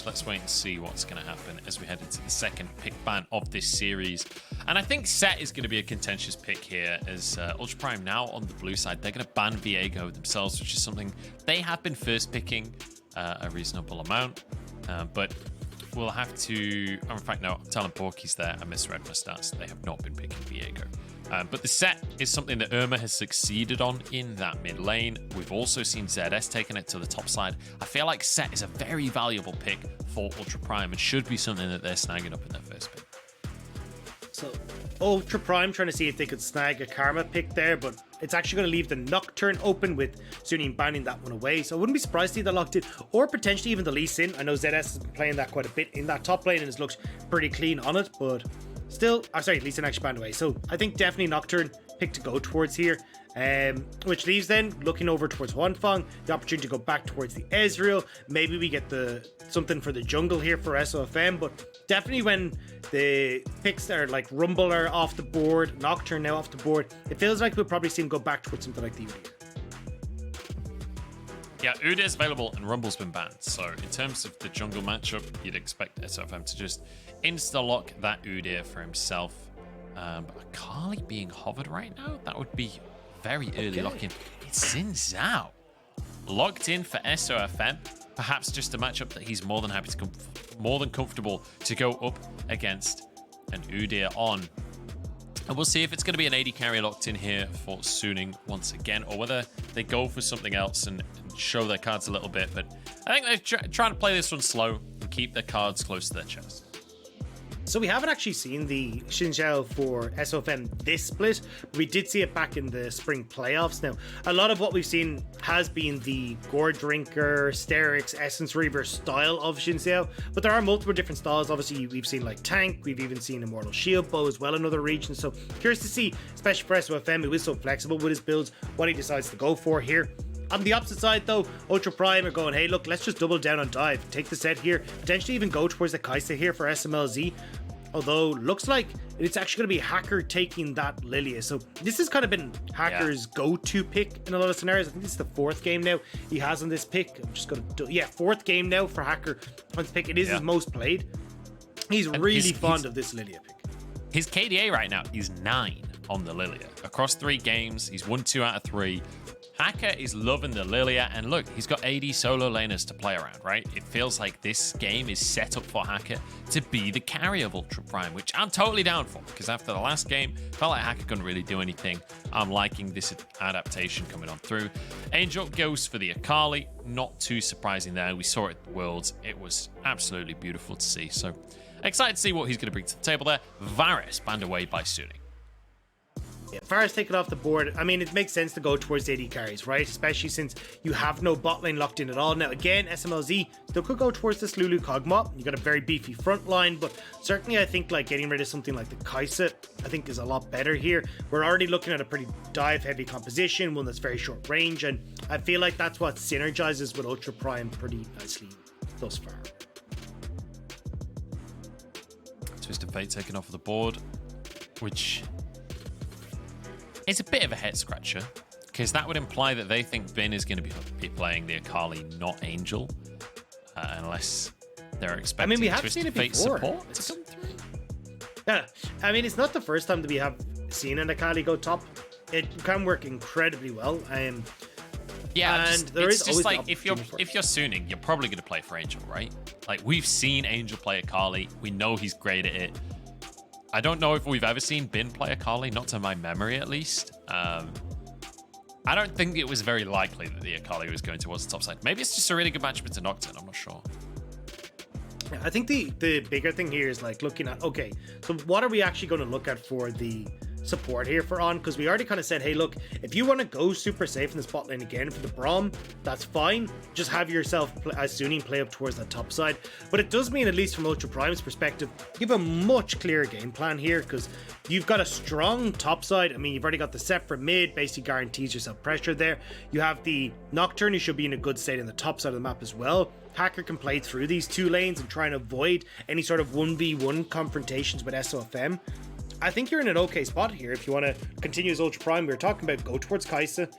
let's wait and see what's going to happen as we head into the second pick ban of this series. And I think Set is going to be a contentious pick here, as Ultra Prime now on the blue side. They're going to ban Viego themselves, which is something they have been first picking a reasonable amount. But we'll have to... in fact, no, I'm telling Porky's there. I misread my stats. They have not been picking Viego. But the Set is something that Irma has succeeded on in that mid lane. We've also seen ZS taking it to the top side. I feel like Set is a very valuable pick for Ultra Prime and should be something that they're snagging up in their first pick. So Ultra Prime trying to see if they could snag a Karma pick there, but it's actually going to leave the Nocturne open with Suning banning that one away. So I wouldn't be surprised to see that locked in, or potentially even the Lee Sin. I know ZS has been playing that quite a bit in that top lane and has looked pretty clean on it, but still, sorry, Lee Sin actually banned away. So I think definitely Nocturne pick to go towards here. Which leaves then looking over towards Wanfang, the opportunity to go back towards the Ezreal. Maybe we get something for the jungle here for SOFM, but definitely when the picks are like Rumble are off the board, Nocturne now off the board, it feels like we'll probably see him go back towards something like the Udyr. Yeah, Udyr is available and Rumble's been banned. So in terms of the jungle matchup, you'd expect SOFM to just insta-lock that Udyr for himself. But Akali being hovered right now, that would be very early lock-in. It's Xin Zhao locked in for SOFM. Perhaps just a matchup that he's more than happy to more than comfortable to go up against an Udyr on. And we'll see if it's going to be an AD carry locked in here for Suning once again, or whether they go for something else and show their cards a little bit. But I think they're trying to play this one slow and keep their cards close to their chest. So we haven't actually seen the Xin Zhao for SOFM this split, but we did see it back in the spring playoffs. Now, a lot of what we've seen has been the Gore Drinker, Sterix, Essence Reaver style of Xin Zhao, but there are multiple different styles. Obviously, we've seen like Tank, we've even seen Immortal Shield Bow as well in other regions, so curious to see, especially for SOFM, who is so flexible with his builds, what he decides to go for here. On the opposite side though, Ultra Prime are going, hey look, let's just double down on dive, take the set here, potentially even go towards the Kai'Sa here for SMLZ, although looks like it's actually going to be Hacker taking that Lilia. So this has kind of been Hacker's go-to pick in a lot of scenarios. I think this is the fourth game now he has on this pick. I'm just going to do, fourth game now for Hacker on this pick. It is his most played. He's really fond of this Lilia pick. His KDA right now is 9 on the Lilia. Across 3 games, he's won 2 out of 3. Hacker is loving the Lilia, and look, he's got AD solo laners to play around, right? It feels like this game is set up for Hacker to be the carry of Ultra Prime, which I'm totally down for, because after the last game, felt like Hacker couldn't really do anything. I'm liking this adaptation coming on through. Angel goes for the Akali, not too surprising there. We saw it at the Worlds. It was absolutely beautiful to see, so excited to see what he's going to bring to the table there. Varus banned away by Suning. Yeah, Varus taken off the board. I mean, it makes sense to go towards AD carries, right? Especially since you have no bot lane locked in at all. Now, again, SMLZ still could go towards this Lulu Kog'Maw. You got a very beefy front line, but certainly I think like getting rid of something like the Kai'Sa, I think is a lot better here. We're already looking at a pretty dive-heavy composition, one that's very short range, and I feel like that's what synergizes with Ultra Prime pretty nicely thus far. Twisted Fate taken off the board, which... it's a bit of a head scratcher, because that would imply that they think Bin is going to be playing the Akali, not Angel, unless they're expecting we have Twisted seen it Fate before. support to come through. Yeah, I mean, it's not the first time that we have seen an Akali go top. It can work incredibly well. Yeah, and it's just like if you're Suning, you're probably going to play for Angel, right? Like we've seen Angel play Akali, we know he's great at it. I don't know if we've ever seen Bin play Akali, not to my memory at least. I don't think it was very likely that the Akali was going towards the top side. Maybe it's just a really good matchup into Nocturne, I'm not sure. I think the bigger thing here is like looking at, okay, so what are we actually going to look at for the support here for On? Because we already kind of said, hey, look, if you want to go super safe in the spot lane again for the Braum, that's fine. Just have yourself, as Suning, play up towards that top side. But it does mean, at least from Ultra Prime's perspective, you have a much clearer game plan here, because you've got a strong top side. I mean, you've already got the set for mid, basically guarantees yourself pressure there. You have the Nocturne, who should be in a good state in the top side of the map as well. Hacker can play through these 2 lanes and try and avoid any sort of 1v1 confrontations with SOFM. I think you're in an okay spot here if you want to continue as Ultra Prime. We were talking about go towards Kai'Sa,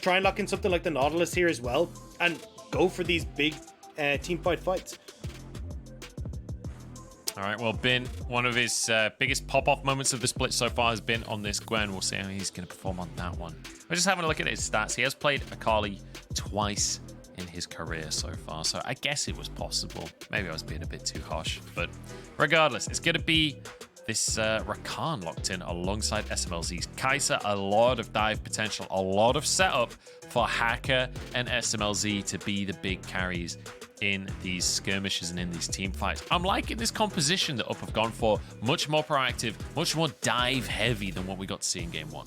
try and lock in something like the Nautilus here as well, and go for these big team fights. All right, well, Bin, one of his biggest pop-off moments of the split so far has been on this Gwen. We'll see how he's going to perform on that one. We're just having a look at his stats. He has played Akali twice in his career so far, so I guess it was possible. Maybe I was being a bit too harsh, but regardless, it's going to be this Rakan locked in alongside SMLZ's Kai'Sa. A lot of dive potential, a lot of setup for Hacker and SMLZ to be the big carries in these skirmishes and in these team fights. I'm liking this composition that Up have gone for. Much more proactive, much more dive heavy than what we got to see in game one.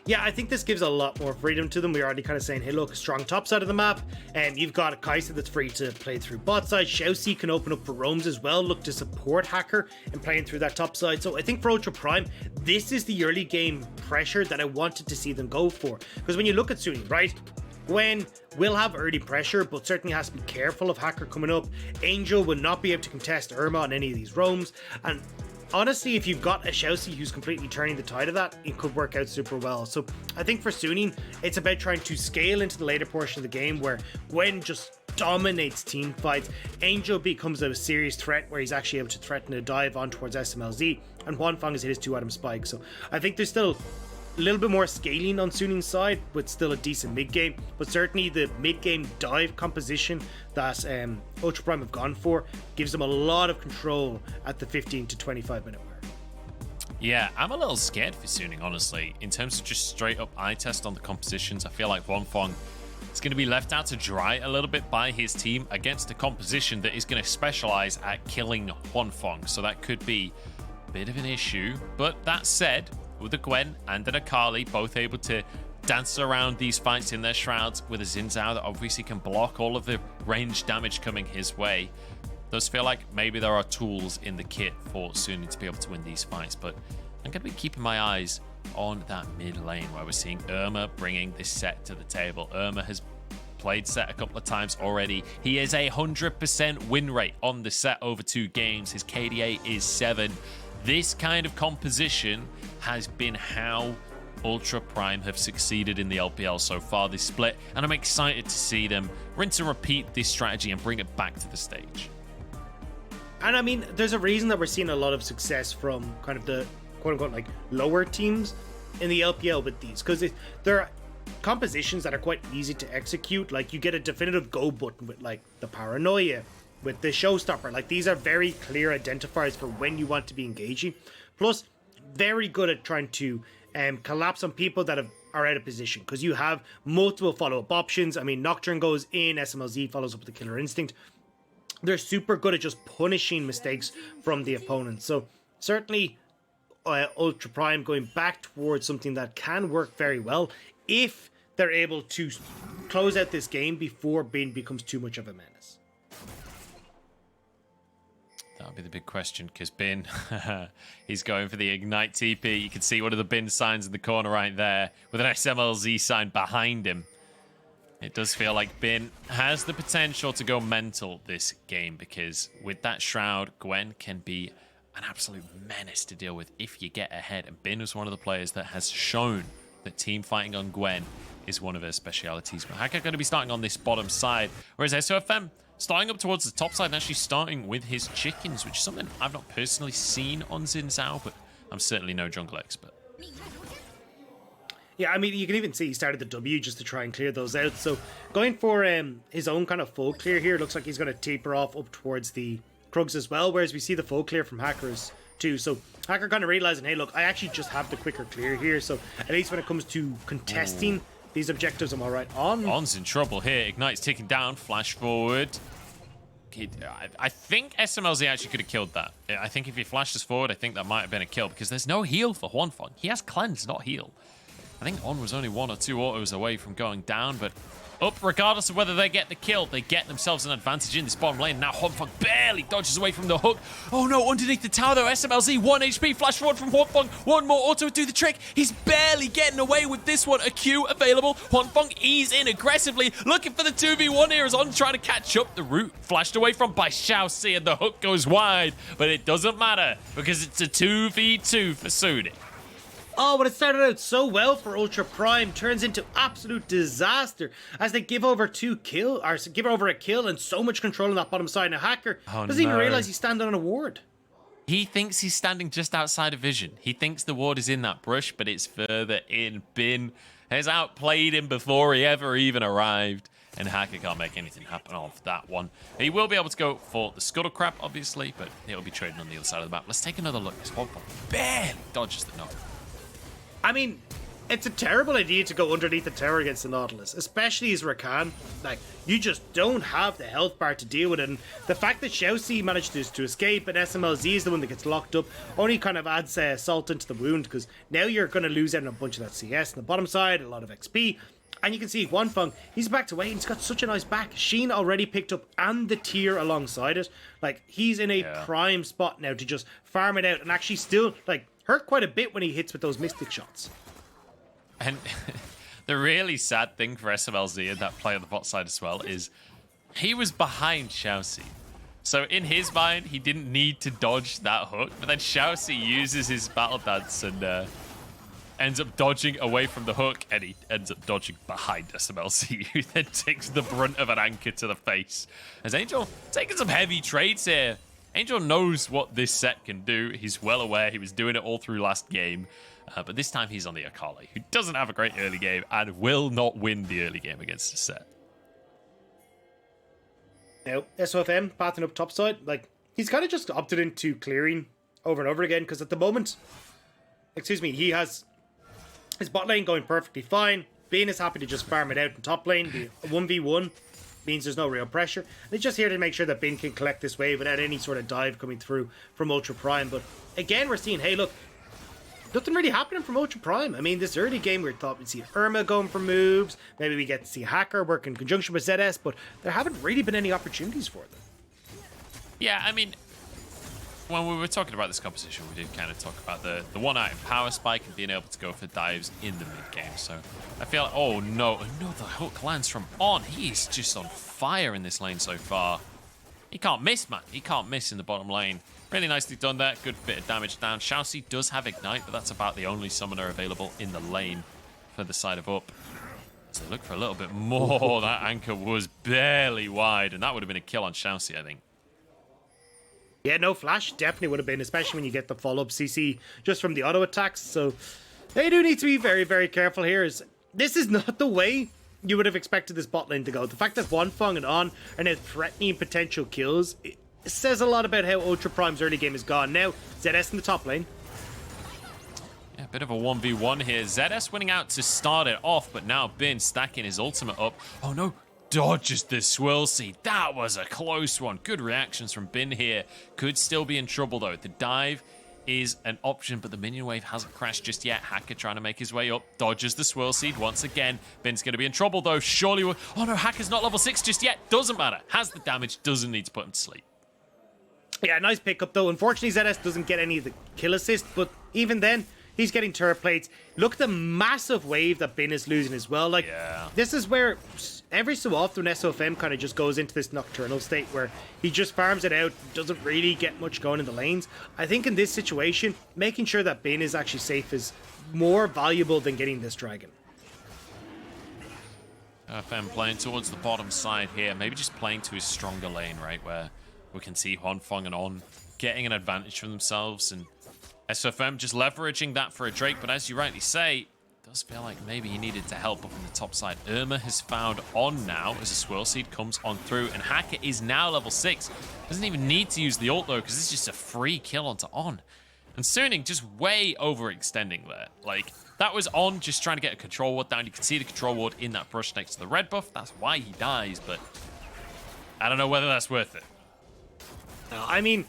Yeah, I think this gives a lot more freedom to them. We're already kind of saying, hey, look, strong top side of the map, and you've got a Kai'Sa that's free to play through bot side. Xiaoxi can open up for roams as well, look to support Hacker and playing through that top side. So I think for Ultra Prime, this is the early game pressure that I wanted to see them go for. Because when you look at Sunni, right, Gwen will have early pressure, but certainly has to be careful of Hacker coming up. Angel will not be able to contest Irma on any of these roams, and honestly, if you've got a Xiaoxi who's completely turning the tide of that, it could work out super well. So I think for Sunni, it's about trying to scale into the later portion of the game where Gwen just dominates team fights. Angel becomes a serious threat where he's actually able to threaten a dive on towards SMLZ, and Huanfeng has hit his 2-item spike. So I think there's still a little bit more scaling on Sunni's side, but still a decent mid game. But certainly the mid game dive composition that Ultra Prime have gone for gives them a lot of control at the 15 to 25 minute mark. Yeah, I'm a little scared for Suning, honestly. In terms of just straight up eye test on the compositions, I feel like Huanfeng is going to be left out to dry a little bit by his team against a composition that is going to specialize at killing Huanfeng. So that could be a bit of an issue. But that said, with a Gwen and an Akali both able to dance around these fights in their shrouds, with a Xin Zhao that obviously can block all of the range damage coming his way, does feel like maybe there are tools in the kit for Sunni to be able to win these fights. But I'm going to be keeping my eyes on that mid lane where we're seeing Irma bringing this set to the table. Irma has played set a couple of times already. He is 100% win rate on the set over 2 games. His KDA is 7. This kind of composition has been how Ultra Prime have succeeded in the LPL so far this split, and I'm excited to see them rinse and repeat this strategy and bring it back to the stage. And I mean, there's a reason that we're seeing a lot of success from kind of the quote-unquote like lower teams in the LPL with these, because there are compositions that are quite easy to execute. Like you get a definitive go button with like the Paranoia, with the Showstopper. Like these are very clear identifiers for when you want to be engaging. Plus, very good at trying to collapse on people that are out of position, because you have multiple follow-up options. I mean, Nocturne goes in, SMLZ follows up with the Killer Instinct. They're super good at just punishing mistakes from the opponent. So certainly Ultra Prime going back towards something that can work very well if they're able to close out this game before Bin becomes too much of a menace. That'll be the big question, because Bin, he's going for the Ignite TP. You can see one of the Bin signs in the corner right there, with an SMLZ sign behind him. It does feel like Bin has the potential to go mental this game, because with that Shroud, Gwen can be an absolute menace to deal with if you get ahead. And Bin was one of the players that has shown that team fighting on Gwen is one of her specialities. But Hacker going to be starting on this bottom side, whereas SOFM starting up towards the top side and actually starting with his chickens, which is something I've not personally seen on Xin Zhao, but I'm certainly no jungle expert. Yeah, I mean, you can even see he started the W just to try and clear those out. So going for his own kind of full clear here, looks like he's going to taper off up towards the Krugs as well, whereas we see the full clear from Hackers too. So Hacker kind of realizing, hey, look, I actually just have the quicker clear here. So at least when it comes to contesting these objectives, I'm all right. On's in trouble here. Ignite's ticking down. Flash forward. I think SMLZ actually could have killed that. I think if he flashes forward, I think that might have been a kill, because there's no heal for Huanfeng. He has cleanse, not heal. I think On was only 1 or 2 autos away from going down, but Up, regardless of whether they get the kill, they get themselves an advantage in this bottom lane. Now Huanfeng barely dodges away from the hook. Oh no, underneath the tower though, SMLZ, 1 HP, flash forward from Huanfeng. 1 more auto do the trick. He's barely getting away with this one. A Q available. Huanfeng ease in aggressively, looking for the 2v1 here as On trying to catch up. The root flashed away from by Xiaoxi and the hook goes wide, but it doesn't matter because it's a 2v2 for Sunni. Oh, but it started out so well for Ultra Prime, turns into absolute disaster as they give over a kill and so much control on that bottom side. Now Hacker doesn't even realize he's standing on a ward. He thinks he's standing just outside of vision. He thinks the ward is in that brush, but it's further in. Bin has outplayed him before he ever even arrived, and Hacker can't make anything happen off that one. He will be able to go for the Scuttle Crab, obviously, but he'll be trading on the other side of the map. Let's take another look. This one barely dodges the knock. I mean, it's a terrible idea to go underneath the tower against the Nautilus, especially as Rakan. Like, you just don't have the health bar to deal with it. And the fact that Xiaoxi managed to escape and SMLZ is the one that gets locked up only kind of adds salt into the wound, because now you're going to lose out on a bunch of that CS on the bottom side, a lot of XP. And you can see Wanfeng, he's backed away and he's got such a nice back. Sheen already picked up and the tier alongside it. Like, he's in a prime spot now to just farm it out and actually still, like, hurt quite a bit when he hits with those Mystic shots. And the really sad thing for SMLZ in that play on the bot side as well is he was behind Xiaoxi. So in his mind, he didn't need to dodge that hook, but then Xiaoxi uses his battle dance and ends up dodging away from the hook, and he ends up dodging behind SMLZ, who then takes the brunt of an anchor to the face. As Angel taking some heavy trades here. Angel knows what this set can do. He's well aware. He was doing it all through last game. But this time he's on the Akali, who doesn't have a great early game and will not win the early game against the set. Now, SOFM pathing up topside, like, he's kind of just opted into clearing over and over again, because at the moment, he has his bot lane going perfectly fine. Bane is happy to just farm it out in top lane. The 1v1 means there's no real pressure. And he's just here to make sure that Bin can collect this wave without any sort of dive coming through from Ultra Prime. But again, we're seeing, hey, look, nothing really happening from Ultra Prime. I mean, this early game we thought we'd see Irma going for moves. Maybe we get to see Hacker work in conjunction with ZS, but there haven't really been any opportunities for them. Yeah, I mean, when we were talking about this composition, we did kind of talk about the one-item power spike and being able to go for dives in the mid-game. So I feel like, oh no, another hook lands from On. He's just on fire in this lane so far. He can't miss, man. He can't miss in the bottom lane. Really nicely done there. Good bit of damage down. Xiaoxi does have Ignite, but that's about the only summoner available in the lane for the side of up. So look for a little bit more. That anchor was barely wide, and that would have been a kill on Xiaoxi, I think. Yeah, no flash definitely would have been, especially when you get the follow-up CC just from the auto attacks. So they do need to be very, very careful here. This is not the way you would have expected this bot lane to go. The fact that Wanfeng and On are now threatening potential kills, it says a lot about how Ultra Prime's early game is gone. Now, ZS in the top lane. Yeah, a bit of a 1v1 here. ZS winning out to start it off, but now Bin stacking his ultimate up. Oh no, dodges the swirl seed. That was a close one. Good reactions from Bin here. Could still be in trouble though. The dive is an option, but the minion wave hasn't crashed just yet. Hacker trying to make his way up. Dodges the swirl seed once again. Bin's going to be in trouble though. Surely oh no, Hacker's not level 6 just yet. Doesn't matter. Has the damage. Doesn't need to put him to sleep. Yeah, nice pickup though. Unfortunately, ZS doesn't get any of the kill assist, but even then, he's getting turret plates. Look at the massive wave that Bin is losing as well. Like, this is where every so often SOFM kind of just goes into this nocturnal state where he just farms it out, doesn't really get much going in the lanes. I think in this situation, making sure that Bin is actually safe is more valuable than getting this dragon. FM playing towards the bottom side here. Maybe just playing to his stronger lane, right? Where we can see Wanfeng and On getting an advantage for themselves, and SFM just leveraging that for a Drake. But as you rightly say, it does feel like maybe he needed to help up in the top side. Irma has found On now as a swirl seed comes on through, and Hacker is now level 6. Doesn't even need to use the ult though, because this is just a free kill onto On. And Suning just way overextending there. Like, that was On just trying to get a control ward down. You can see the control ward in that brush next to the red buff. That's why he dies, but I don't know whether that's worth it. I mean,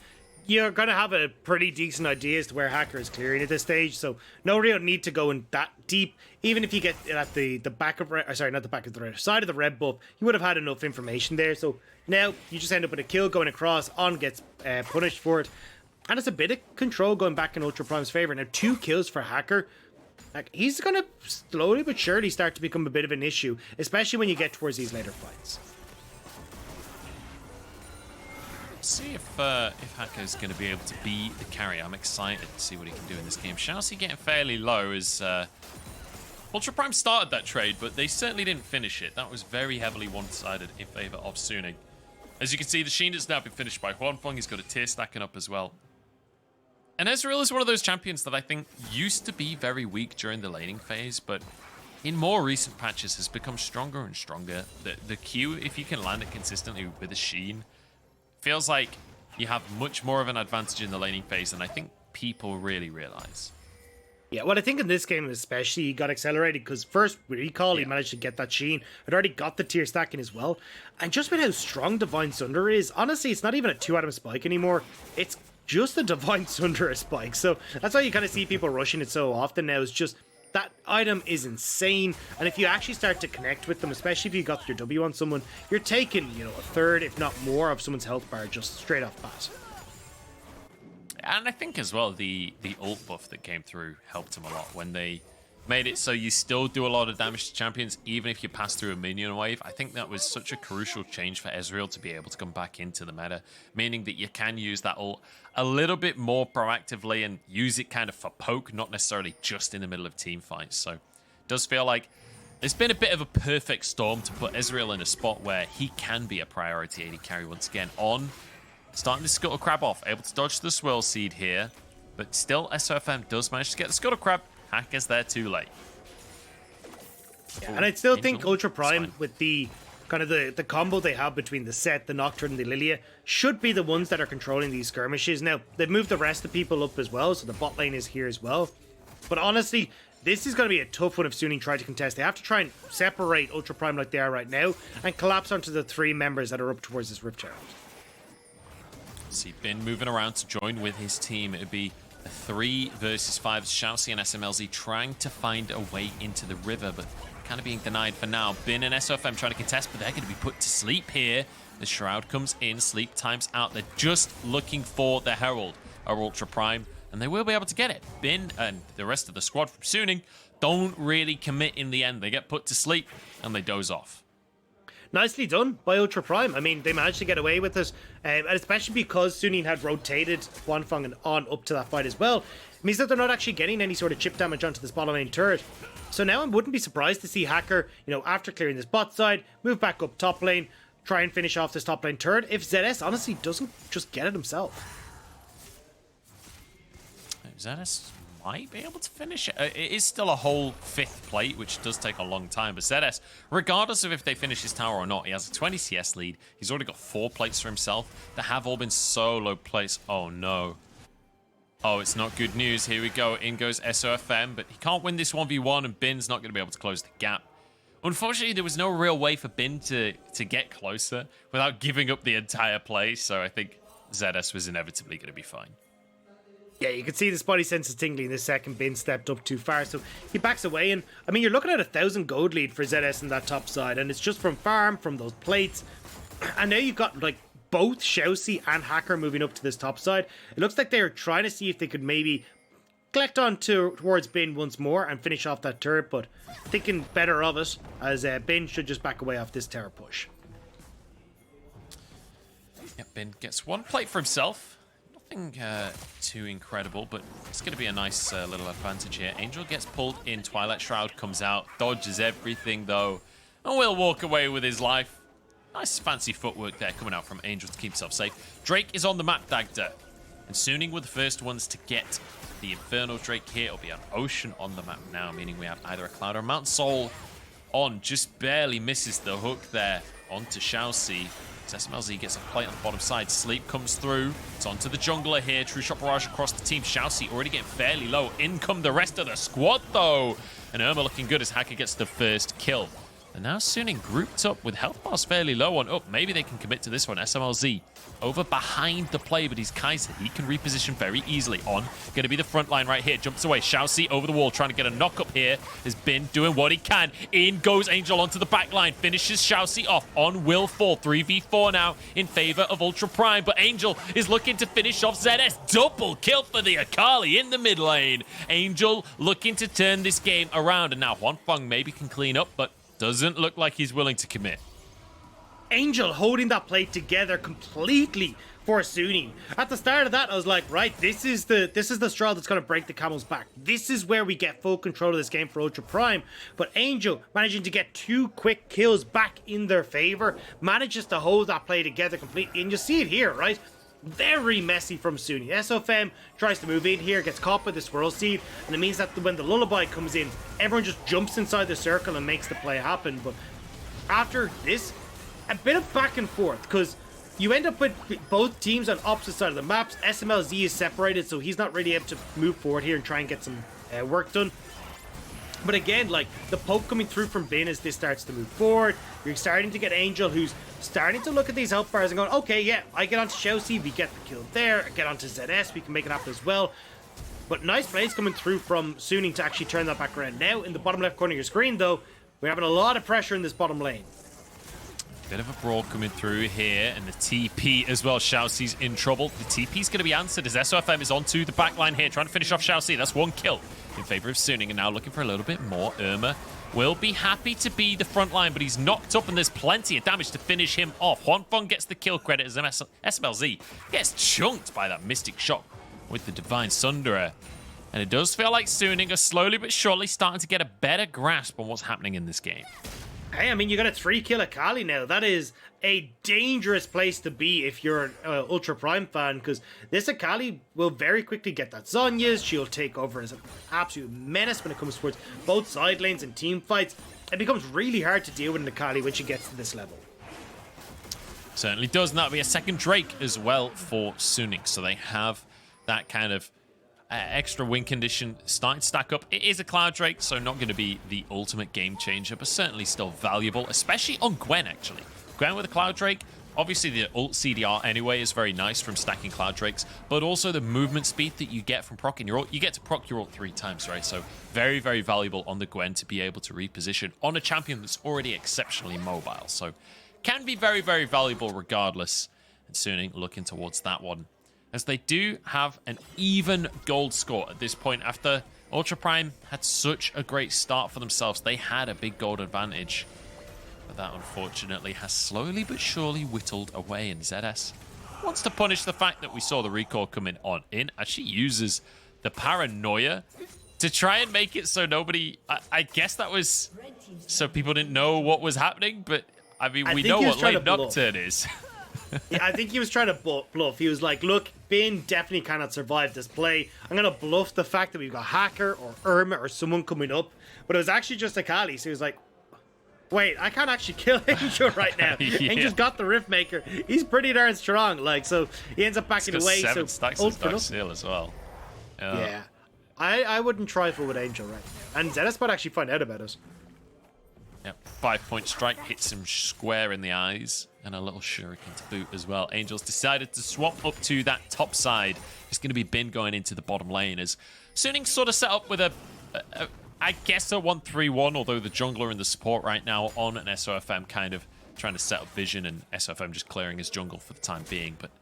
you're going to have a pretty decent idea as to where Hacker is clearing at this stage, so no real need to go in that deep. Even if you get at the back of, sorry, not the back of the red, side of the red buff, you would have had enough information there. So now you just end up with a kill going across. On gets punished for it, and it's a bit of control going back in Ultra Prime's favor. Now 2 kills for Hacker. Like, he's going to slowly but surely start to become a bit of an issue, especially when you get towards these later fights. see if Hacker's going to be able to be the carry. I'm excited to see what he can do in this game. Shousey getting fairly low as Ultra Prime started that trade, but they certainly didn't finish it. That was very heavily one-sided in favor of Suning. As you can see, the Sheen has now been finished by Huanfeng. He's got a tier stacking up as well. And Ezreal is one of those champions that I think used to be very weak during the laning phase, but in more recent patches has become stronger and stronger. The Q, if you can land it consistently with a Sheen, feels like you have much more of an advantage in the laning phase than I think people really realize. Yeah, well, I think in this game especially, he got accelerated because first, with Recall, he managed to get that Sheen. I'd already got the tier stacking as well. And just with how strong Divine Sunder is, honestly, it's not even a 2-item spike anymore. It's just a Divine Sunder spike. So that's why you kind of see people rushing it so often now. It's just that item is insane. And if you actually start to connect with them, especially if you got your W on someone, you're taking, you know, a third, if not more, of someone's health bar just straight off bat. And I think as well, the ult buff that came through helped him a lot when they made it so you still do a lot of damage to champions, even if you pass through a minion wave. I think that was such a crucial change for Ezreal to be able to come back into the meta, meaning that you can use that ult a little bit more proactively and use it kind of for poke, not necessarily just in the middle of team fights. So it does feel like it's been a bit of a perfect storm to put Ezreal in a spot where he can be a priority AD carry once again on. Starting the Scuttle Crab off, able to dodge the Swirl Seed here, but still SOFM does manage to get the Scuttle Crab. Hacker's there too late. Yeah, and I still think Ultra Prime, with the kind of the combo they have between the Set, the Nocturne, and the Lilia, should be the ones that are controlling these skirmishes. Now, they've moved the rest of the people up as well, so the bot lane is here as well. But honestly, this is going to be a tough one if Suning try to contest. They have to try and separate Ultra Prime like they are right now and collapse onto the 3 members that are up towards this Rift Tower. See Bin moving around to join with his team. It would be a 3 versus 5. Shousey and SMLZ trying to find a way into the river, but kind of being denied for now. Bin and SOFM trying to contest, but they're going to be put to sleep here. The Shroud comes in, sleep times out. They're just looking for the Herald or Ultra Prime, and they will be able to get it. Bin and the rest of the squad from Suning don't really commit in the end. They get put to sleep, and they doze off. Nicely done by Ultra Prime. I mean, they managed to get away with it, and especially because Suning had rotated Huanfeng and on up to that fight as well. It means that they're not actually getting any sort of chip damage onto this bottom lane turret. So now I wouldn't be surprised to see Hacker, you know, after clearing this bot side, move back up top lane, try and finish off this top lane turret if ZS honestly doesn't just get it himself. ZS might be able to finish it. It is still a whole 5th plate, which does take a long time. But ZS, regardless of if they finish his tower or not, he has a 20 CS lead. He's already got 4 plates for himself. They have all been solo plates. Oh, no. Oh, it's not good news. Here we go. In goes SOFM, but he can't win this 1v1, and Bin's not going to be able to close the gap. Unfortunately, there was no real way for Bin to get closer without giving up the entire play, so I think ZS was inevitably going to be fine. Yeah, you can see the spotty sense is tingling the second Bin stepped up too far, so he backs away. And I mean, you're looking at 1,000 gold lead for ZS in that top side, and it's just from farm, from those plates. And now you've got like both Shousey and Hacker moving up to this top side. It looks like they're trying to see if they could maybe collect on towards Bin once more and finish off that turret, but thinking better of it, as Bin should just back away off this tower push. Yep, Bin gets 1 plate for himself. Nothing too incredible, but it's going to be a nice little advantage here. Angel gets pulled in, Twilight Shroud comes out, dodges everything though, and will walk away with his life. Nice fancy footwork there coming out from Angel to keep himself safe. Drake is on the map, Dagda, and Suning were the first ones to get the Infernal Drake here. It'll be an Ocean on the map now, meaning we have either a Cloud or a Mountain Soul on. Just barely misses the hook there onto Shousey. SMLZ gets a plate on the bottom side. Sleep comes through. It's onto the jungler here. True Shot Barrage across the team. Shousey already getting fairly low. In come the rest of the squad, though. And Irma looking good as Hacker gets the first kill. And now Suning grouped up with health bars fairly low on up. Maybe they can commit to this one. SMLZ over behind the play, but he's Kaiser. He can reposition very easily on. Going to be the front line right here. Jumps away. Shousey over the wall, trying to get a knock up here. Has been doing what he can. In goes Angel onto the back line. Finishes Shousey off on will fall. 3v4 now in favor of Ultra Prime, but Angel is looking to finish off ZS. Double kill for the Akali in the mid lane. Angel looking to turn this game around, and now Huanfeng maybe can clean up, but doesn't look like he's willing to commit. Angel holding that play together completely for Sunni. At the start of that, I was like, right, this is the straw that's going to break the camel's back. This is where we get full control of this game for Ultra Prime. But Angel managing to get 2 quick kills back in their favor, manages to hold that play together completely. And you see it here, right? Very messy from Sunni. SOFM tries to move in here, gets caught by the Swirl Seed, and it means that when the Lullaby comes in, everyone just jumps inside the circle and makes the play happen. But after this, a bit of back and forth, because you end up with both teams on opposite side of the maps. SMLZ is separated, so he's not really able to move forward here and try and get some work done. But again, like, the poke coming through from Bin as this starts to move forward. You're starting to get Angel, who's starting to look at these health bars and going, okay, yeah, I get onto Chelsea, we get the kill there. I get onto ZS, we can make it happen as well. But nice plays coming through from Sunni to actually turn that back around. Now, in the bottom left corner of your screen, though, we're having a lot of pressure in this bottom lane. Bit of a brawl coming through here, and the TP as well. Xiaoxi's in trouble. The TP's going to be answered as SOFM is onto the backline here, trying to finish off Xiaoxi. That's 1 kill in favor of Suning, and now looking for a little bit more. Irma will be happy to be the front line, but he's knocked up, and there's plenty of damage to finish him off. Huanfeng gets the kill credit as SMLZ gets chunked by that Mystic Shot with the Divine Sunderer. And it does feel like Suning are slowly but surely starting to get a better grasp on what's happening in this game. Hey, I mean, you got a 3-kill Akali now. That is a dangerous place to be if you're an Ultra Prime fan, because this Akali will very quickly get that Zhonya's. She'll take over as an absolute menace when it comes towards both side lanes and team fights. It becomes really hard to deal with an Akali when she gets to this level. Certainly does, and that'll be a second Drake as well for Suning. So they have that kind of extra win condition starting to stack up. It is a Cloud Drake, so not going to be the ultimate game changer, but certainly still valuable, especially on Gwen, actually. Gwen with a Cloud Drake, obviously the ult CDR anyway is very nice from stacking Cloud Drakes, but also the movement speed that you get from proccing your ult. You get to proc your ult 3 times, right? So very, very valuable on the Gwen to be able to reposition on a champion that's already exceptionally mobile. So can be very, very valuable regardless. And Suning looking towards that one, as they do have an even gold score at this point. After Ultra Prime had such a great start for themselves, they had a big gold advantage. But that, unfortunately, has slowly but surely whittled away, and ZS wants to punish the fact that we saw the recall coming on in, as she uses the paranoia to try and make it so nobody... I guess that was so people didn't know what was happening, but, I mean, we know what Late Nocturne is. Yeah, I think he was trying to bluff. He was like, look, Bin definitely cannot survive this play. I'm going to bluff the fact that we've got Hacker or Irma or someone coming up. But it was actually just Akali. So he was like, wait, I can't actually kill Angel right now. Yeah. Angel's got the Riftmaker. He's pretty darn strong. Like, so he ends up backing away. 7 so stacks of Dark Seal as well. Yeah. I wouldn't trifle with Angel right now. And Zenith might actually find out about us. Yep, 5-point strike hits him square in the eyes, and a little shuriken to boot as well. Angels decided to swap up to that top side. It's going to be Bin going into the bottom lane, as Suning sort of set up with I guess a 1-3-1, although the jungler and the support right now on an SOFM kind of trying to set up vision, and SOFM just clearing his jungle for the time being. But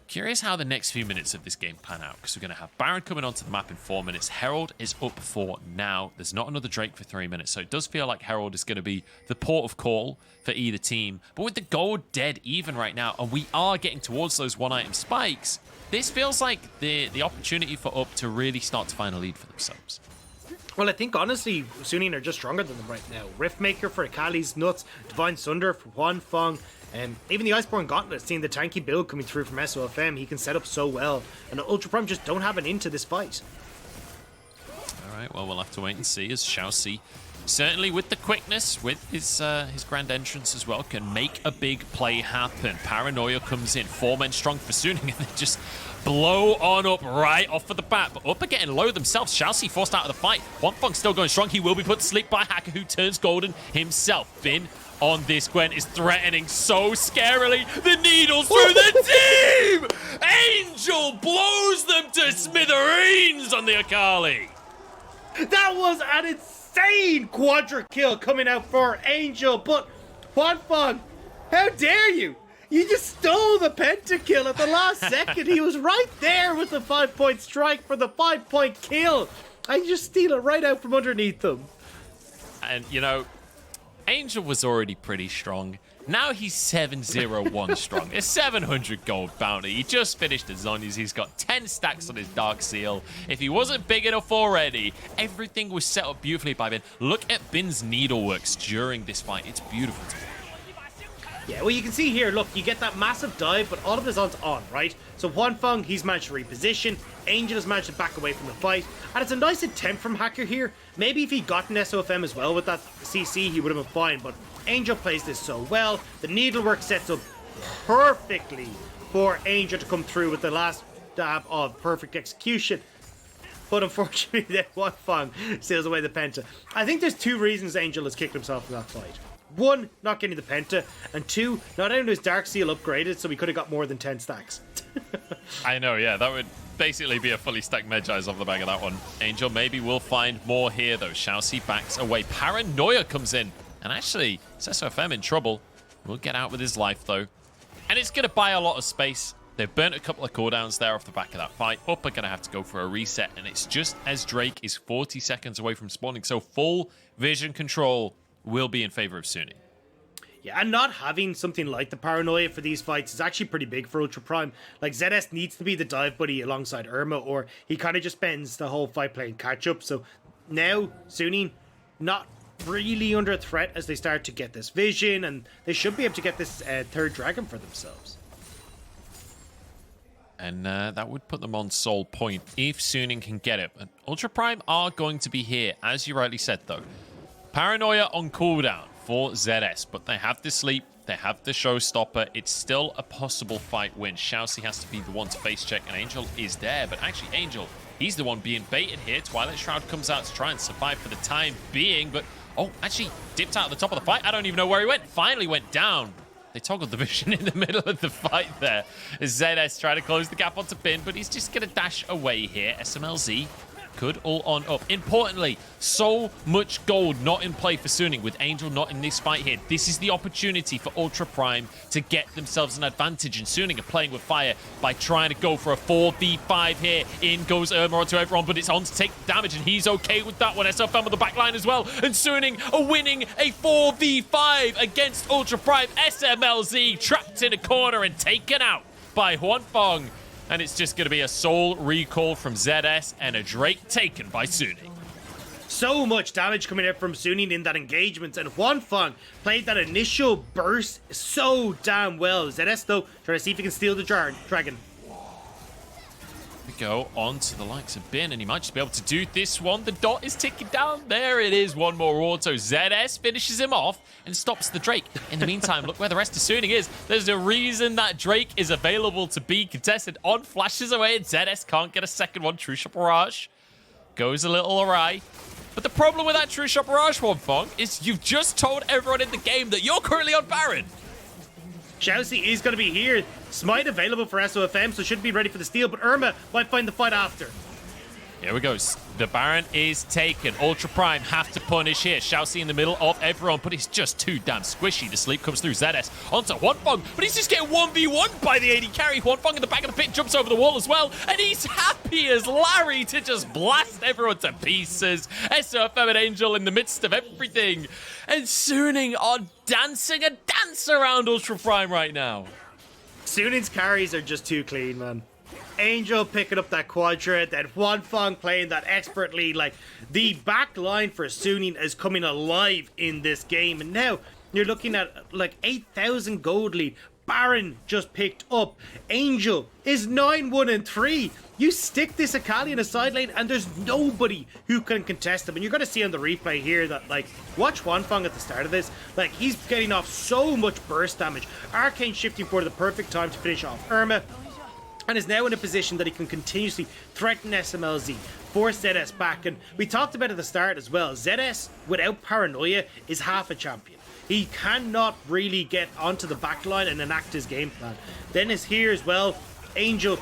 curious how the next few minutes of this game pan out, because we're going to have Baron coming onto the map in 4 minutes. Herald is up for now. There's not another Drake for 3 minutes, so it does feel like Herald is going to be the port of call for either team. But with the gold dead even right now, and we are getting towards those one-item spikes, this feels like the opportunity for UP to really start to find a lead for themselves. Well, I think, honestly, Suning are just stronger than them right now. Riftmaker for Akali's nuts, Divine Sunder for Huanfeng, and even the Iceborne Gauntlet, seeing the tanky build coming through from SOFM, he can set up so well. And the Ultra Prime just don't have an into this fight. All right, well, we'll have to wait and see, as Xiaoxi, certainly with the quickness, with his grand entrance as well, can make a big play happen. Paranoia comes in, 4 men strong for Suning, and they just blow on up right off of the bat. But UP are getting low themselves. Xiaoxi forced out of the fight. Huanfeng still going strong. He will be put to sleep by Hacker, who turns golden himself. Bin on this Gwen is threatening so scarily. The needles through the team! Angel blows them to smithereens on the Akali. That was an insane quadra kill coming out for Angel, but Huanfeng, how dare you? You just stole the pentakill at the last second. He was right there with the 5-point strike for the 5-point kill. I just steal it right out from underneath them. And, you know, Angel was already pretty strong. Now he's 701 strong. A 700 gold bounty. He just finished the Zonies. He's got 10 stacks on his Dark Seal. If he wasn't big enough already, everything was set up beautifully by Bin. Look at Bin's needleworks during this fight. It's beautiful to see. Yeah, well, you can see here, look, you get that massive dive, but all of his odds on, right? So Huanfeng, he's managed to reposition. Angel has managed to back away from the fight. And it's a nice attempt from Hacker here. Maybe if he'd gotten SOFM as well with that CC, he would have been fine. But Angel plays this so well. The needlework sets up perfectly for Angel to come through with the last dab of perfect execution. But unfortunately, then Huanfeng steals away the Penta. I think there's two reasons Angel has kicked himself in that fight. One, not getting the Penta, and two, not having his Dark Seal upgraded, so he could have got more than 10 stacks. I know, yeah, that would basically be a fully stacked Medjai's off the back of that one. Angel maybe will find more here, though. Xiaoxi backs away. Paranoia comes in, and actually, SOFM in trouble. Will get out with his life, though. And it's going to buy a lot of space. They've burnt a couple of cooldowns there off the back of that fight. Up are going to have to go for a reset, and it's just as Drake is 40 seconds away from spawning, so full vision control will be in favor of Sunny. Yeah, and not having something like the Paranoia for these fights is actually pretty big for Ultra Prime. Like, ZS needs to be the dive buddy alongside Irma, or he kind of just spends the whole fight playing catch-up. So now, Sunny, not really under threat as they start to get this vision, and they should be able to get this third dragon for themselves. And that would put them on Soul Point if Suning can get it. But Ultra Prime are going to be here, as you rightly said, though. Paranoia on cooldown for ZS, but they have the sleep, they have the showstopper. It's still a possible fight win. Xiaoxi has to be the one to face check, and Angel is there, but actually Angel, he's the one being baited here. Twilight Shroud comes out to try and survive for the time being, but oh, actually dipped out at the top of the fight. I don't even know where he went. Finally went down. They toggled the vision in the middle of the fight there. ZS trying to close the gap onto Bin, but he's just going to dash away here. SMLZ could all on up. Importantly, so much gold not in play for Suning with Angel not in this fight here. This is the opportunity for Ultra Prime to get themselves an advantage, and Suning are playing with fire by trying to go for a 4v5 here. In goes Irma onto everyone, but it's on to take damage, and he's okay with that one. SFM on the back line as well, and Suning are winning a 4v5 against Ultra Prime. SMLZ trapped in a corner and taken out by Huanfeng. And it's just going to be a soul recall from ZS and a Drake taken by Suning. So much damage coming out from Suning in that engagement, and Huanfeng played that initial burst so damn well. ZS, though, trying to see if he can steal the dragon. We go on to the likes of Bin, and he might just be able to do this one. The dot is ticking down. There it is. One more auto. ZS finishes him off and stops the Drake. In the meantime, look where the rest of Suning is. There's a reason that Drake is available to be contested. On flashes away, and ZS can't get a second one. True Shot Barrage goes a little awry. But the problem with that True Shot Barrage, Huanfeng, is you've just told everyone in the game that you're currently on Baron. Xiaoxi is going to be here. Smite available for SOFM, so should be ready for the steal, but Irma might find the fight after. Here we go. The Baron is taken. Ultra Prime have to punish here. Xiaoxi in the middle of everyone, but he's just too damn squishy. The sleep comes through ZS onto Huanfeng, but he's just getting 1v1 by the AD carry. Huanfeng in the back of the pit jumps over the wall as well, and he's happy as Larry to just blast everyone to pieces. SOFM and Angel in the midst of everything, and Suning are dancing a dance around Ultra Prime right now. Suning's carries are just too clean, man. Angel picking up that Quadra, then Huanfeng playing that expertly. Like, the back line for Suning is coming alive in this game. And now you're looking at like 8,000 gold lead. Baron just picked up. Angel is 9-1-3. You stick this Akali in a side lane and there's nobody who can contest him. And you're going to see on the replay here that, like, watch Huanfeng at the start of this. Like, he's getting off so much burst damage. Arcane shifting for the perfect time to finish off Irma. And is now in a position that he can continuously threaten SMLZ, force ZS back. And we talked about at the start as well, ZS without Paranoia is half a champion. He cannot really get onto the back line and enact his game plan. Then is here as well, Angel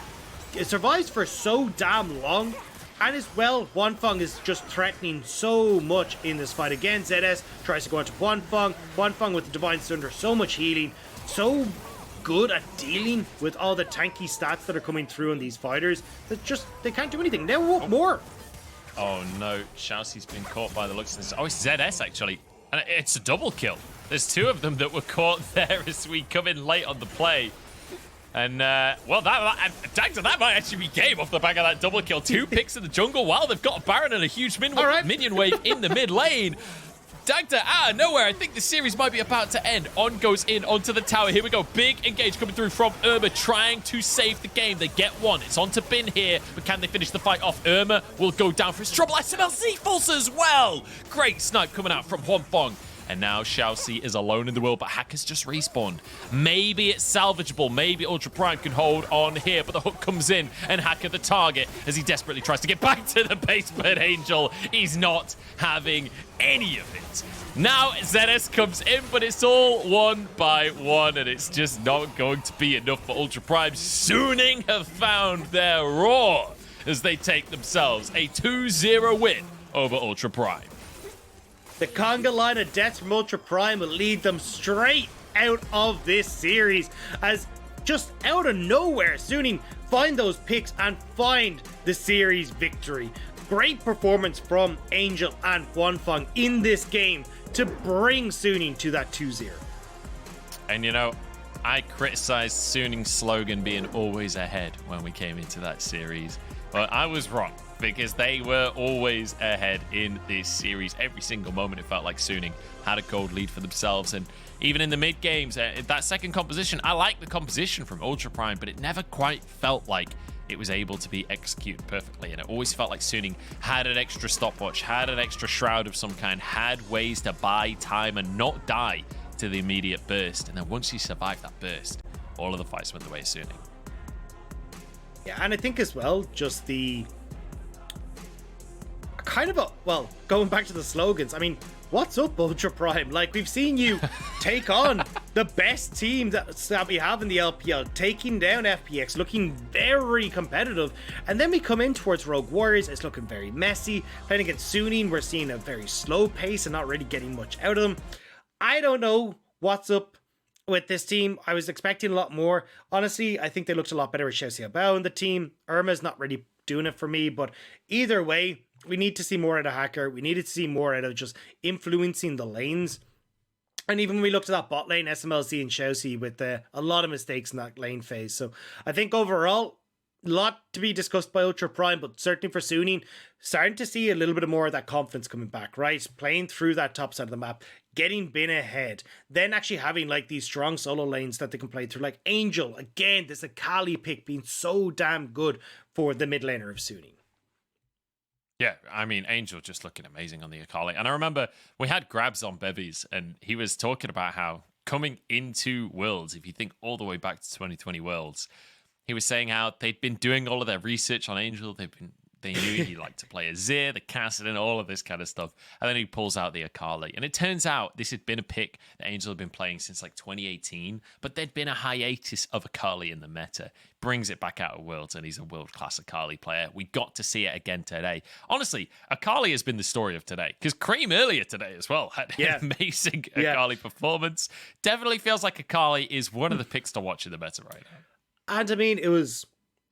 survives for so damn long. And as well, Huanfeng is just threatening so much in this fight. Again, ZS tries to go onto Huanfeng. Huanfeng with the Divine Sunder, so much healing, so good at dealing with all the tanky stats that are coming through on these fighters that just, they can't do anything. Now what more? Oh no, Xiaoxi's been caught by the looks of this. Oh, it's ZS actually. And it's a double kill. There's two of them that were caught there as we come in late on the play. And, well, Dagda, that might actually be game off the back of that double kill. 2 picks in the jungle while they've got a Baron and a huge minion wave in the mid lane. Dagda out of nowhere. I think the series might be about to end. On goes in onto the tower. Here we go. Big engage coming through from Irma, trying to save the game. They get one. It's on to Bin here, but can they finish the fight off? Irma will go down for his trouble. SMLC falls as well. Great snipe coming out from Huanfeng. And now Xiaoxi is alone in the world, but Hacker's just respawned. Maybe it's salvageable. Maybe Ultra Prime can hold on here, but the hook comes in, and Hacker the target as he desperately tries to get back to the base, but Angel, he's not having any of it. Now ZS comes in, but it's all 1 by 1, and it's just not going to be enough for Ultra Prime. Suning have found their roar as they take themselves a 2-0 win over Ultra Prime. The conga line of death from Ultra Prime will lead them straight out of this series, as just out of nowhere, Suning find those picks and find the series victory. Great performance from Angel and Huanfeng in this game to bring Suning to that 2-0. And you know, I criticized Suning's slogan being always ahead when we came into that series, but I was wrong, because they were always ahead in this series. Every single moment it felt like Suning had a gold lead for themselves. And even in the mid games, that second composition, I like the composition from Ultra Prime, but it never quite felt like it was able to be executed perfectly. And it always felt like Suning had an extra stopwatch, had an extra shroud of some kind, had ways to buy time and not die to the immediate burst. And then once you survive that burst, all of the fights went the way of Suning. Yeah, and I think as well, just the kind of well, going back to the slogans, I mean, what's up, Ultra Prime? Like, we've seen you take on the best team that we have in the LPL, taking down FPX, looking very competitive, and then we come in towards Rogue Warriors, it's looking very messy. Playing against Suning, we're seeing a very slow pace and not really getting much out of them. I don't know what's up with this team. I was expecting a lot more. Honestly, I think they looked a lot better with Xiao Xiaobao in the team. Irma's not really doing it for me, but either way, we need to see more out of Hacker. We needed to see more out of just influencing the lanes. And even when we looked at that bot lane, SMLC and Xiaoxi with a lot of mistakes in that lane phase. So I think overall, a lot to be discussed by Ultra Prime, but certainly for Suning, starting to see a little bit more of that confidence coming back, right? Playing through that top side of the map, getting Bin ahead, then actually having like these strong solo lanes that they can play through. Like Angel, again, this Akali pick being so damn good for the mid laner of Suning. Yeah, I mean, Angel just looking amazing on the Akali. And I remember we had Grabs on Bevies, and he was talking about how coming into Worlds, if you think all the way back to 2020 Worlds, he was saying how they'd been doing all of their research on Angel. They knew he liked to play Azir, the Kassadin, all of this kind of stuff. And then he pulls out the Akali. And it turns out this had been a pick that Angel had been playing since like 2018, but there'd been a hiatus of Akali in the meta. Brings it back out of Worlds, and he's a world-class Akali player. We got to see it again today. Honestly, Akali has been the story of today, because Cream earlier today as well had an amazing Akali performance. Definitely feels like Akali is one of the picks to watch in the meta right now. And I mean, it was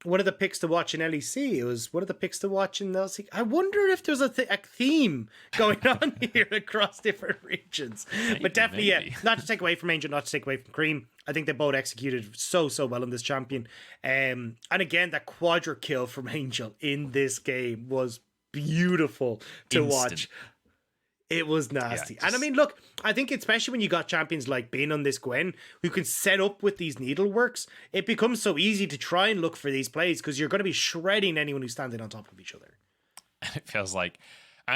one of the picks to watch in LEC. It was one of the picks to watch in LEC. I wonder if there's a theme going on here across different regions. But definitely, yeah, not to take away from Angel, not to take away from Cream. I think they both executed so well in this champion. And again, that quadra kill from Angel in this game was beautiful to watch. It was nasty. Yeah, and I mean, look, I think especially when you got champions like Bin on this Gwen, who can set up with these needleworks, it becomes so easy to try and look for these plays, because you're going to be shredding anyone who's standing on top of each other. It feels like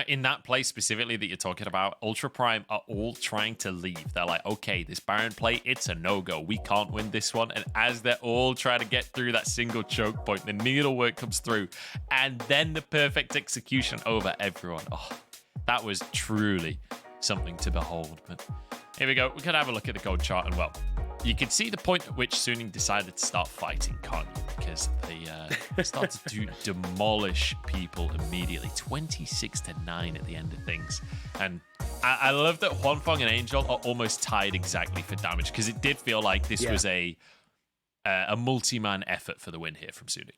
in that play specifically that you're talking about, Ultra Prime are all trying to leave. They're like, okay, this Baron play, it's a no-go. We can't win this one. And as they're all trying to get through that single choke point, the needlework comes through, and then the perfect execution over everyone. Oh, that was truly something to behold. But here we go. We can have a look at the gold chart, and well, you can see the point at which Suning decided to start fighting, can't you? Because they started to demolish people immediately. 26-9 at the end of things. And I love that Huanfeng and Angel are almost tied exactly for damage, because it did feel like this was a multi-man effort for the win here from Suning.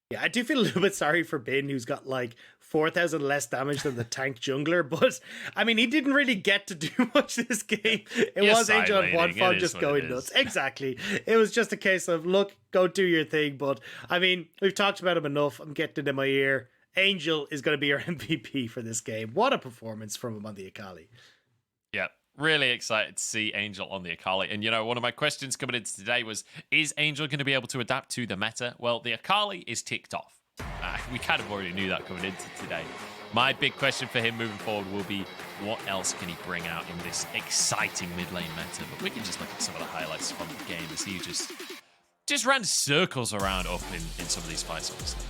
Yeah, I do feel a little bit sorry for Bin, who's got like 4,000 less damage than the tank jungler, but I mean, he didn't really get to do much this game. It You're was side Angel and laning, Fun it is just what it going is. nuts. Exactly. It was just a case of, look, go do your thing. But I mean, we've talked about him enough. I'm getting it in my ear. Angel is going to be our MVP for this game. What a performance from him on the Akali. Yeah, really excited to see Angel on the Akali. And, you know, one of my questions coming into today was, is Angel going to be able to adapt to the meta? Well, the Akali is ticked off. We kind of already knew that coming into today. My big question for him moving forward will be, what else can he bring out in this exciting mid lane meta? But we can just look at some of the highlights from the game as he just ran circles around up in some of these fights, honestly.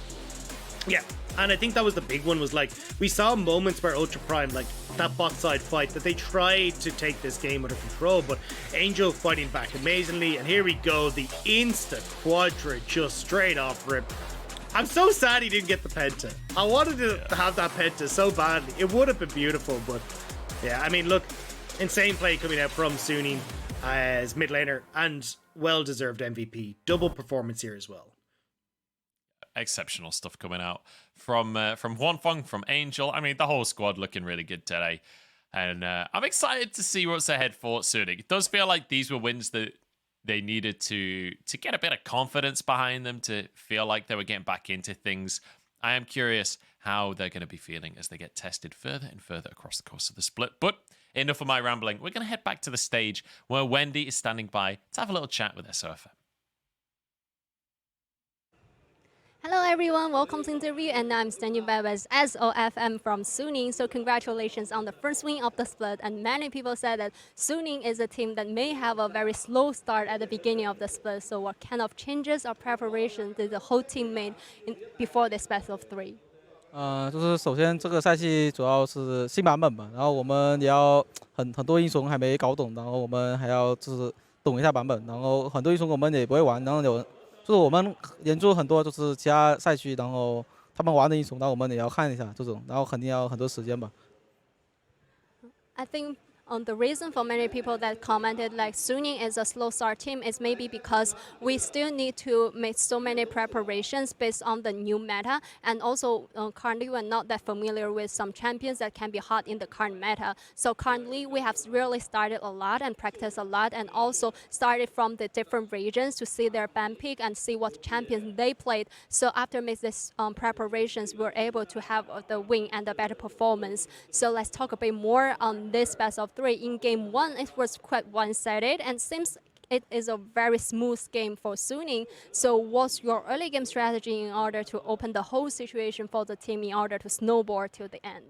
Yeah, and I think that was the big one, was like, we saw moments where Ultra Prime, like that bot side fight, that they tried to take this game under control, but Angel fighting back amazingly, and here we go, the instant quadra just straight off rip. I'm so sad he didn't get the penta. I wanted to have that penta so badly. It would have been beautiful, but yeah, I mean, look, insane play coming out from Suning as mid laner, and well-deserved MVP. Double performance here as well. Exceptional stuff coming out from Huanfeng, from Angel. I mean, the whole squad looking really good today. And I'm excited to see what's ahead for Suning. It does feel like these were wins that they needed to get a bit of confidence behind them, to feel like they were getting back into things. I am curious how they're going to be feeling as they get tested further and further across the course of the split. But enough of my rambling. We're going to head back to the stage where Wendy is standing by to have a little chat with SOFM. Hello everyone, welcome to the interview, and I'm standing by with SOFM from Suning. So congratulations on the first win of the split, and many people said that Suning is a team that may have a very slow start at the beginning of the split. So what kind of changes or preparations did the whole team made before this best of three? 就是首先这个赛季主要是新版本嘛，然后我们也要很多英雄还没搞懂，然后我们还要就是懂一下版本，然后很多英雄我们也不会玩，然后就是我们研究很多就是其他赛区，然后他们玩的英雄，然后我们也要看一下这种，然后肯定要很多时间吧。I think the reason for many people that commented like Suning is a slow start team is maybe because we still need to make so many preparations based on the new meta, and also currently we're not that familiar with some champions that can be hot in the current meta. So currently we have really started a lot and practiced a lot, and also started from the different regions to see their ban pick and see what champions they played. So after making these preparations, we're able to have the win and the better performance. So let's talk a bit more on this best of three. In game one, it was quite one-sided, and seems it is a very smooth game for Suning. So what's your early game strategy in order to open the whole situation for the team in order to snowball till the end?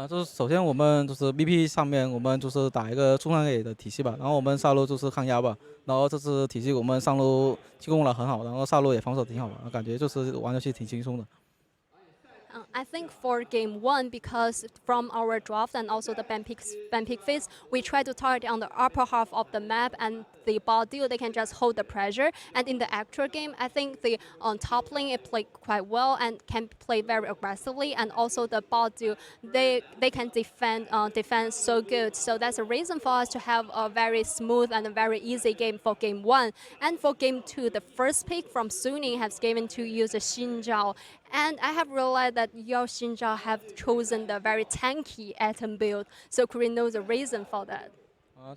就是首先我们就是 BP 上面我们就是打一个中上野的体系吧，然后我们上路就是抗压吧，然后这次体系我们上路提供了很好，然后下路也防守挺好吧，感觉就是玩游戏挺轻松的。I think for game one, because from our draft and also the ban pick phase, we try to target on the upper half of the map, and the bot deal, they can just hold the pressure. And in the actual game, I think the top lane, it played quite well and can play very aggressively. And also the bot deal, they can defend so good. So that's a reason for us to have a very smooth and a very easy game for game one. And for game two, the first pick from Suning has given to use the Xin Zhao. And I have realized that your Xin Zhao have chosen the very tanky item build. So could we know the reason for that?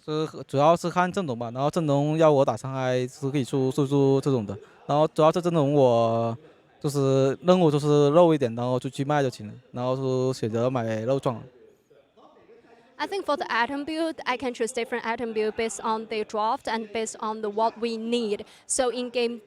这主要是看阵容吧，然后阵容要我打伤害是可以出这种的，然后主要这阵容我就是任务就是肉一点，然后就去卖就行了，然后就选择买肉装。I think for the item build, I can choose different item build based on the draft and based on what we need. So in game,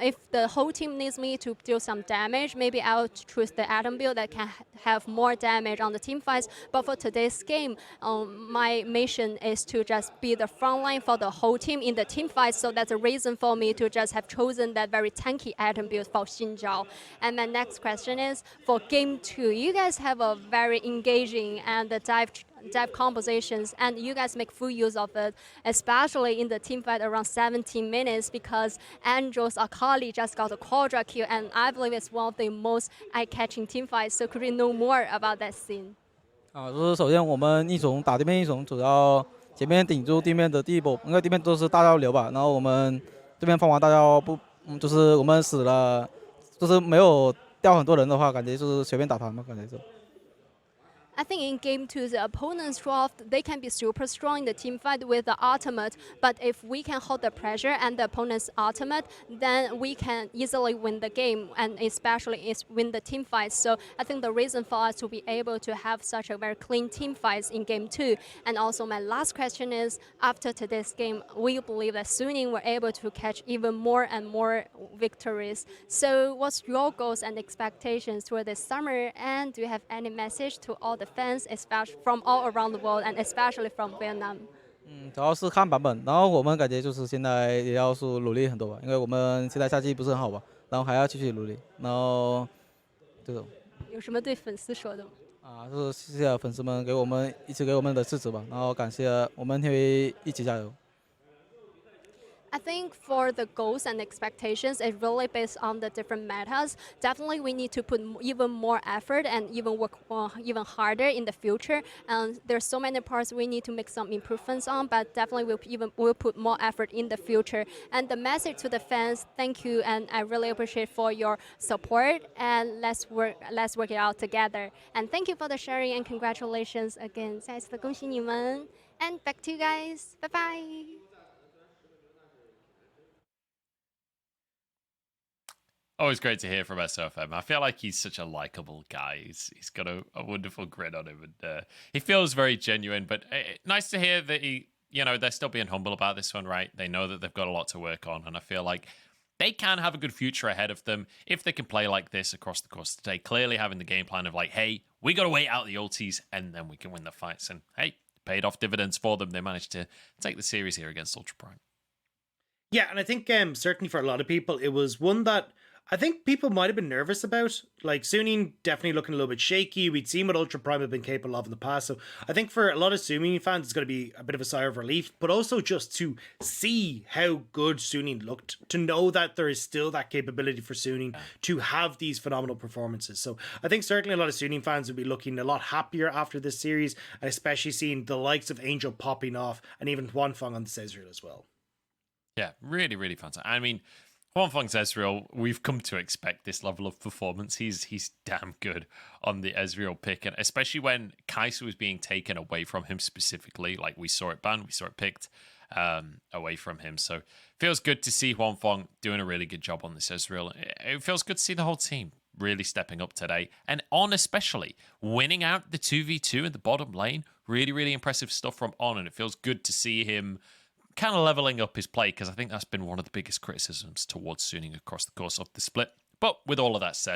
if the whole team needs me to deal some damage, maybe I'll choose the item build that can have more damage on the team fights. But for today's game, my mission is to just be the front line for the whole team in the team fights. So that's a reason for me to just have chosen that very tanky item build for Xin Zhao. And my next question is, for game two, you guys have a very engaging and dive compositions, and you guys make full use of it, especially in the team fight around 17 minutes, because Angel's Akali just got a quadra kill, and I believe it's one of the most eye-catching team fights. So could we know more about that scene? 就是首先我们英雄打对面英雄，主要前面顶住对面的第一波，因为对面都是大招流吧，然后我们对面放完大招不，就是我们死了，就是没有掉很多人的话，感觉就是随便打团嘛，感觉是。I think in game 2, the opponent's draft, they can be super strong in the team fight with the ultimate, but if we can hold the pressure and the opponent's ultimate, then we can easily win the game, and especially win the team fights. So I think the reason for us to be able to have such a very clean team fights in game 2. And also my last question is, after today's game, we believe that Suning were able to catch even more and more victories. So what's your goals and expectations for this summer, and do you have any message to all the fans, especially from all around the world and especially from Vietnam? 主要是看版本，然后我们感觉就是现在也要是努力很多吧，因为我们现在赛季不是很好吧，然后还要继续努力，然后这种有什么对粉丝说的吗？就是谢谢粉丝们一直给我们的支持吧，然后感谢我们会一起加油。I think for the goals and expectations, it's really based on the different metas. Definitely, we need to put even more effort and even work even harder in the future. And there's so many parts we need to make some improvements on, but definitely we'll put more effort in the future. And the message to the fans, thank you, and I really appreciate for your support. And let's work it out together. And thank you for the sharing and congratulations again. 再次的恭喜你们 And back to you guys. Bye bye. Always great to hear from SOFM. I feel like he's such a likable guy. He's got a wonderful grin on him, and he feels very genuine. But nice to hear that they're still being humble about this one, right? They know that they've got a lot to work on, and I feel like they can have a good future ahead of them if they can play like this across the course today. Clearly having the game plan of like, hey, we got to wait out the ultis, and then we can win the fights. And hey, paid off dividends for them. They managed to take the series here against Ultra Prime. Yeah, and I think certainly for a lot of people, it was one that I think people might have been nervous about. Like, Suning definitely looking a little bit shaky. We'd seen what Ultra Prime have been capable of in the past. So I think for a lot of Suning fans, it's going to be a bit of a sigh of relief, but also just to see how good Suning looked, to know that there is still that capability for Suning to have these phenomenal performances. So I think certainly a lot of Suning fans would be looking a lot happier after this series, and especially seeing the likes of Angel popping off and even Huanfeng on the Ezreal as well. Yeah, really, really fantastic. I mean, Huanfeng's Ezreal, we've come to expect this level of performance. He's damn good on the Ezreal pick, and especially when Kai'Sa was being taken away from him specifically, like we saw it banned, we saw it picked away from him. So feels good to see Huanfeng doing a really good job on this Ezreal. It feels good to see the whole team really stepping up today, and On especially winning out the 2v2 in the bottom lane. Really, really impressive stuff from On, and it feels good to see him kind of leveling up his play, because I think that's been one of the biggest criticisms towards Suning across the course of the split. But with all of that said,